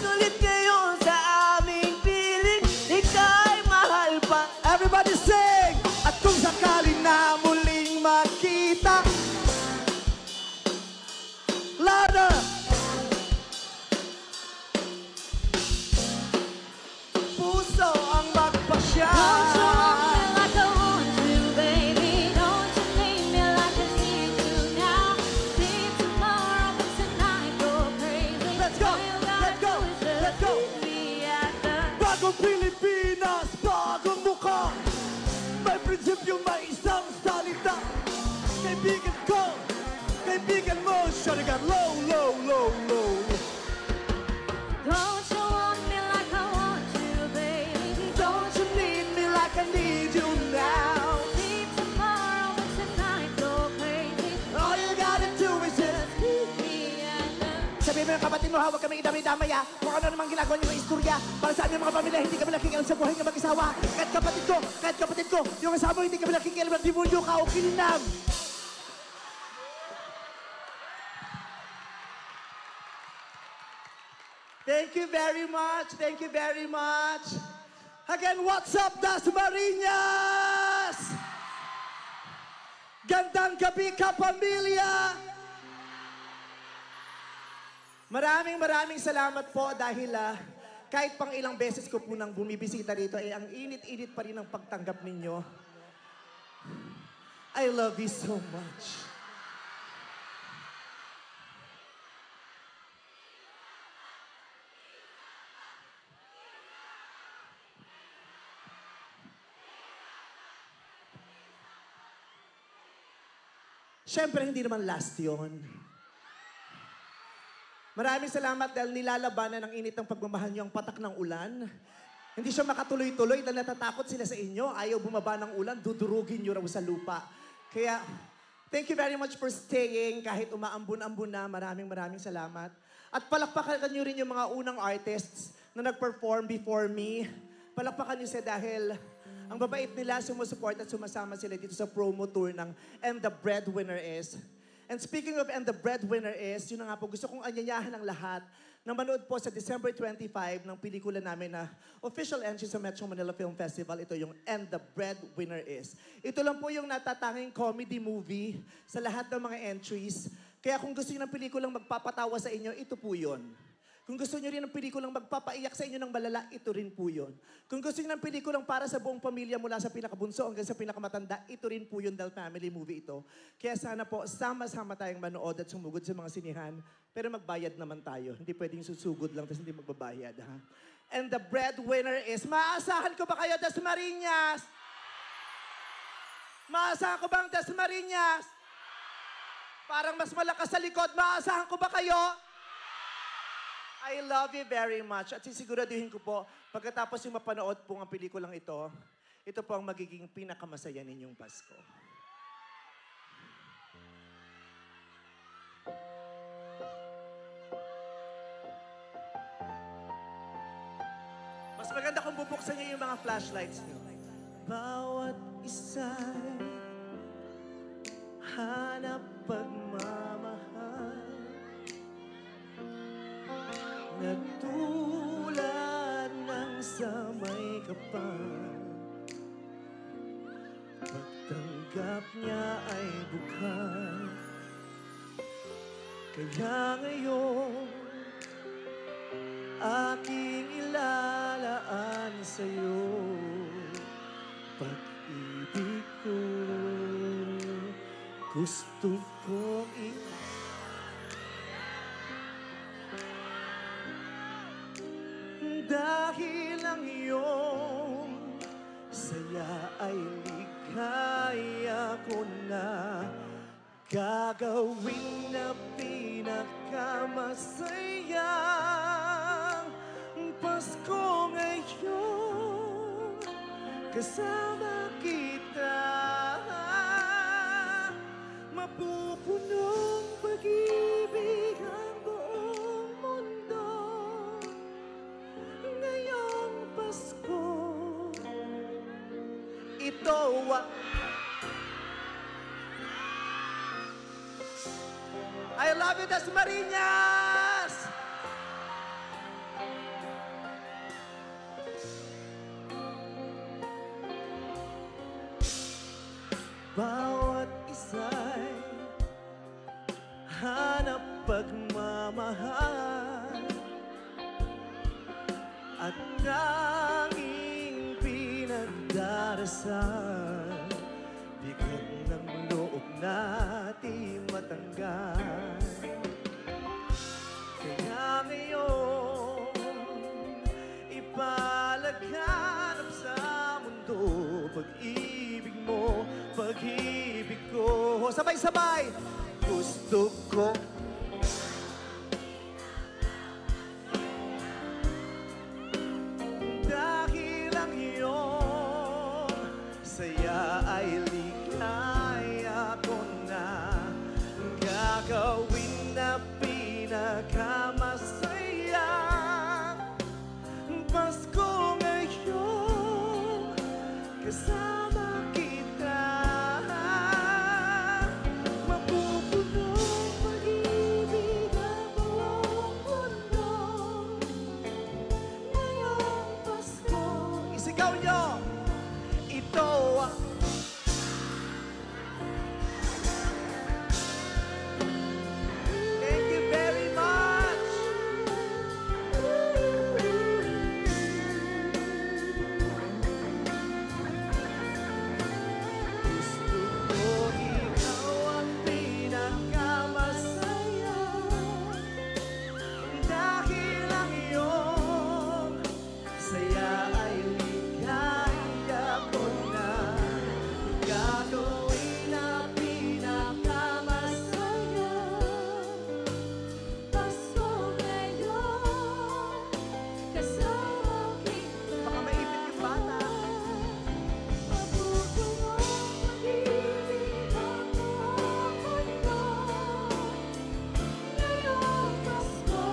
Sulit ngayon sa aming piling, ika'y mahal pa. Everybody sing! At kung sakaling na muling makita, louder! Puso ang magpasya. Don't you want me like I want you, baby? Don't you need me like I need you now? See tomorrow, but tonight go crazy. Let's go, All you gotta let's go, do is just let's go. meet me at the Bagong Pilipinas, bagong mukha. May prinsipyo, may isang salita. Kaibigan ko, kaibigan mo. Shawty got low, low, low, low. Don't you want me like I want you, baby? Don't you need me like I need you now? See tomorrow, but tonight go crazy. All you gotta do is just Meet me at the sabi mo yung kapatid mo, hawag kami idamay-damay ah. Kung ano namang ginagawa niyo ng istorya. Para sa aming mga pamilya, hindi kami nakikialam sa buhay ng mag-isawa. Kahit kapatid ko, yung asawa mo, hindi kami nakikialam ng demonyo ka o kilinam. Thank you very much. Thank you very much. Again, what's up, Dasmariñas? Gandang gabi, kapamilya! Maraming salamat po dahil kahit pang ilang beses ko po nang bumibisita rito, ang init-init pa rin ang pagtanggap ninyo. I love you so much. Siyempre, hindi naman last yon. Maraming salamat dahil nilalabanan ng init ng pagmamahal niyo ang patak ng ulan. Hindi siya makatuloy-tuloy dahil natatakot sila sa inyo. Ayaw bumaba ng ulan, dudurugin niyo raw sa lupa. Kaya, thank you very much for staying kahit umaambun-ambun na. Maraming salamat. At palakpakan niyo rin yung mga unang artists na nag-perform before me. Palakpakan niyo siya dahil ang babait nila, sumusuport at sumasama sila dito sa promo tour ng And the Breadwinner Is. And speaking of And the Breadwinner Is, yun na nga po, gusto kong anyanyahan ang lahat na manood po sa December 25 ng pelikula namin na official entry sa Metro Manila Film Festival. Ito yung And the Breadwinner Is. Ito lang po yung natatanging comedy movie sa lahat ng mga entries. Kaya kung gusto nyo ng pelikulang magpapatawa sa inyo, ito po yun. Kung gusto nyo rin ng pelikulang magpapaiyak sa inyo ng malala, ito rin po yun. Kung gusto nyo ng pelikulang para sa buong pamilya mula sa pinakabunso hanggang sa pinakamatanda, ito rin po yun dahil family movie ito. Kaya sana po, sama-sama tayong manood at sumugod sa mga sinihan, pero magbayad naman tayo. Hindi pwedeng susugod lang tapos hindi magbabayad. Ha? And the Breadwinner Is, maasahan ko ba kayo, Dasmariñas? Maasahan ko bang Dasmariñas? Parang mas malakas sa likod, maasahan ko ba kayo? I love you very much. At sisiguraduhin ko po, pagkatapos yung mapanood po ang pelikulang ito, ito po ang magiging pinakamasaya ninyong Pasko. Mas maganda kung bubuksan niyo yung mga flashlights niyo. Bawat isa'y hanap pagmamahal na tulad ng sa may kapal. Pagtanggap niya ay bukal. Kaya ngayon aking ilalaan sa'yo pag-ibig ko. Gusto kong dahil ang iyong saya ay ligaya ko na gagawin na pinakamasayang Pasko ngayon kasama kita. Mapupunong pag-ibig ang buong mundo ngayong Pasko. Ito I love you, Dasmariñas! hanap pagmamahal at tanging pinagdarasal, bigat ng loob natin matanggal. Kaya ngayon, ipalaganap sa mundo pag-ibig mo, pag-ibig ko. Sabay-sabay! Gusto ko dahil ang iyong saya ay ligaya ko na gagawin na pinakamasaya. Pasko ngayon, kasama kita. Mapupunong pag-ibig ang buong mundo. Ngayong Pasko, isigaw nyo! Ito ang thank you very much! Gusto ko ikaw ang pinakamasaya dahil ang iyong saya ay ligaya ko na gagawin na pinakamasaya. Pasko ngayon, kasama kita. Baka maipit yung bata. Mapupunong pag-ibig ang buong mundo. Ngayong Pasko,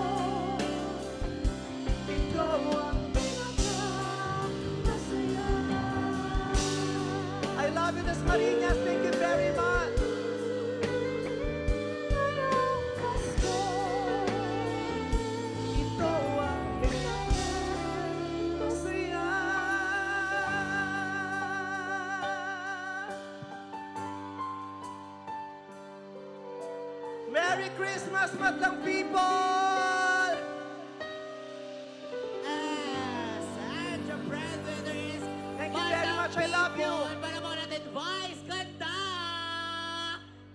Ito ang pinakamasaya. I love you, Dasmariñas. Thank you very much. Ngayong Pasko, Ito ang masaya. Merry Christmas, madlang people! Sandra Breadwinner is Thank you very much. I love you. Panamuhan natin, Vice Ganda!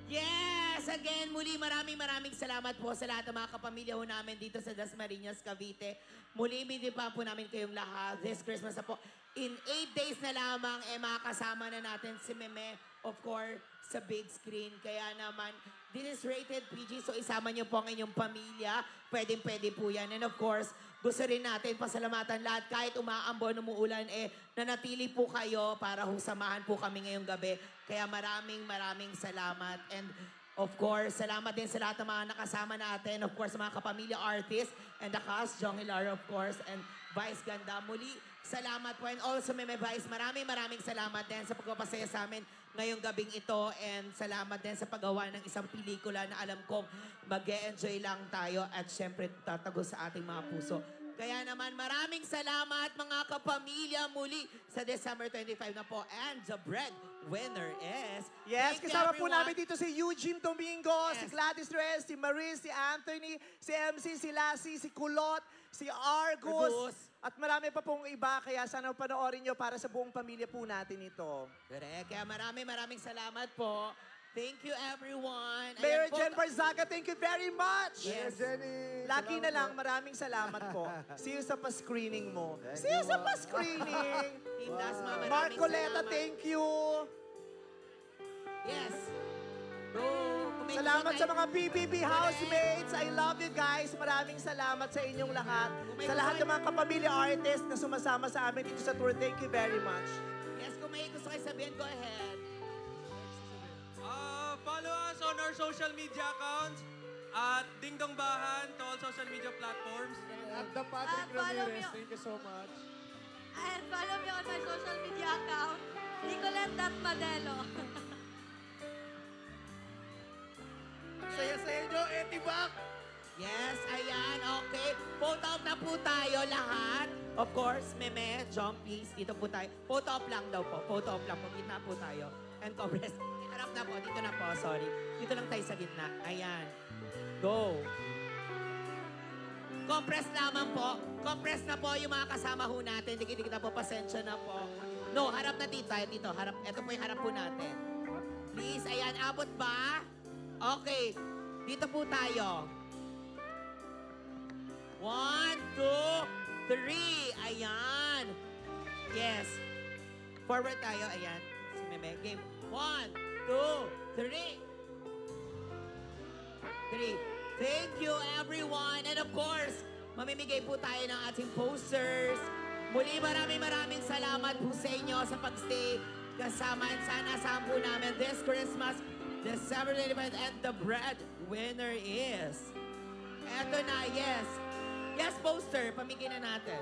Yes! Again, muli maraming salamat po sa lahat ng mga kapamilya ho namin dito sa Dasmariñas, Cavite. Muli, binibigyan po namin kayong lahat. This Christmas na po. In 8 days na lamang, makakasama na natin si Meme, of course, sa big screen. Kaya naman, this is rated PG, so isama niyo po ang inyong pamilya. Pwede po yan. And of course, gusto rin natin pasalamatan lahat. Kahit umaambon, umuulan, nanatili po kayo para samahan po kami ngayong gabi. Kaya maraming salamat. And of course, salamat din sa lahat ng mga nakasama natin. Of course, sa mga kapamilya artists and the cast, Jong Hilario, of course, and Vice Ganda. Muli, salamat po. And also, Meme Vice, maraming salamat din sa pagpapasaya sa amin ngayong gabing ito. And salamat din sa paggawa ng isang pelikula na alam kong mag-e-enjoy lang tayo at syempre tatago sa ating mga puso. Kaya naman, maraming salamat mga kapamilya muli sa December 25 na po. And the breadwinner is... Yes, Thank you, kasama po everyone. namin dito si Eugene Domingo, si Yes. Gladys Reyes, si Maris, si Anthony, si MC, si Lassie, si Kulot, si Argus, Argus. at marami pa pong iba. Kaya sana panoorin nyo para sa buong pamilya po natin ito. Correct. Kaya maraming salamat po. Thank you, everyone. Mayor Ayan po. Jen Barzaga, thank you very much. Yes. Jenny. Lagi na lang, maraming salamat po. See you sa pa-screening mo. See you sa pa-screening. Team Dasma, maraming Mark Coleta, salamat. thank you. Yes. Go. Kung may Salamat gusto sa mga PBB housemates. I love you guys. Maraming salamat sa inyong lahat. Sa lahat ng mga kapamilya artists na sumasama sa amin dito sa tour, thank you very much. Yes, kung may gusto kayo sabihin, go ahead. Follow us on our social media accounts at Ding Dong Bahan to all social media platforms. At the Patrick follow Ramirez, me. thank you so much. And follow me on my social media account, Nicolette.Madelo. Saya-saya nyo, Etibak! Yes, ayan, okay. Photo op na po tayo lahat. Of course, Meme, John, please, dito po tayo. Photo op lang daw po. Photo op lang po. Gitna po tayo. and compress. Harap na po, dito na po, sorry. Dito lang tayo sa gitna. Ayan. Go. Compress lamang po. Compress na po yung mga kasama ho natin. Dikit-dikit na po, pasensya na po. No, harap na dito. Dito, harap. Ito po yung harap po natin. Please, ayan, abot ba? Okay. Dito po tayo. 1, 2, 3. Ayan. Yes. Forward tayo. Ayan. Si Meme. Game. 1, 2, 3. 3. Thank you, everyone. And of course, mamimigay po tayo ng ating posters. Muli, maraming salamat po sa inyo sa pagstay kasama. And sana saan po namin this Christmas, December 25th, and the breadwinner is... Eto na, yes. Yes, poster. Pamigay na natin.